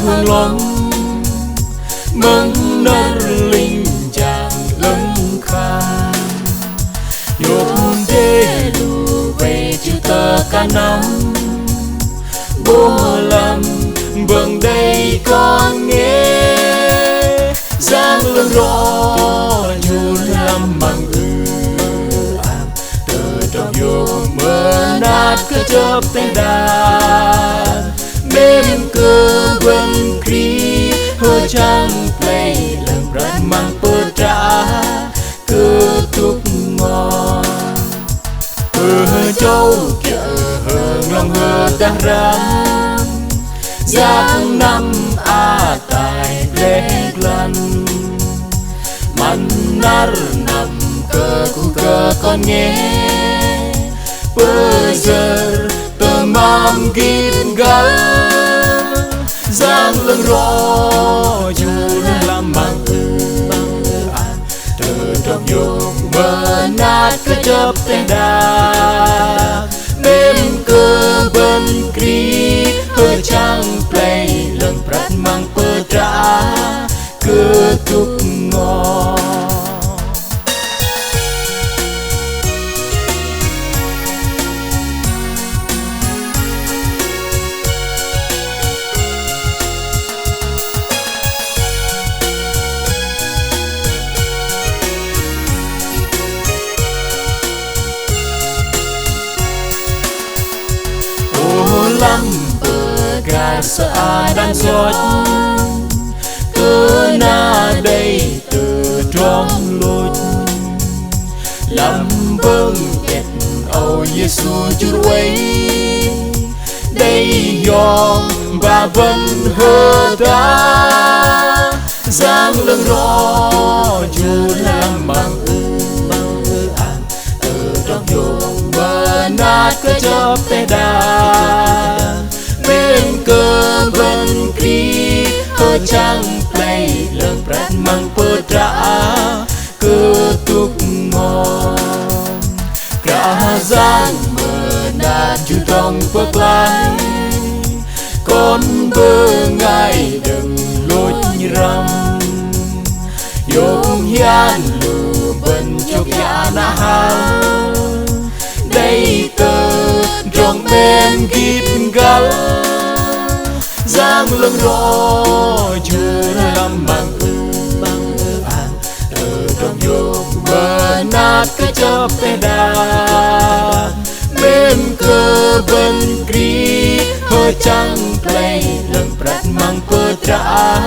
hương lom mừng nở linh chàng lưng khang nhộn đê lù về chữ tơ cả năm bố làm vâng đây con nghe giang lưng rõ dù làm bằng từ trong vô mơ nát cứ chớp tên đàn mềm cơ vân kri hơi trăng play lần rát mang bơ trả cơ túc ngon châu chợ hờn lòng hơ đang răng giang năm a tài lê lần man nar nằm cơ cu cơ con nghe bơ giờ tơ mam gin gắn giang lưng rõ dù làm bằng từ trong vùng mơ nát cứ chớp tên đàn mềm cơ bên kri hơi trăng play lần prat mang bơ trả cứ túc ngon lắm bờ gà xa đang giót cứ na đây từ trong lối làm vâng đẹp âu Giêsu chút quay đây yom và vẫn hơ ta giang lưng rõ dù làm bằng từ trong vùng mơ nát cứ chớp tay đàn bên cơ vân kri hơi trăng play lần prat mang bơ trả cơ túc ngon cả giang mơ nát chú trong bớt lại con bơ ngay đừng lối răng yong hian lù bên chốc ya na ha đây tơ trong bên gít gắn giang lưng rõ chưa làm bằng từ trong vùng mơ nát cứ chớp tay đàn mềm cơ bên kri hơi trăng play lần prat mang bơ trả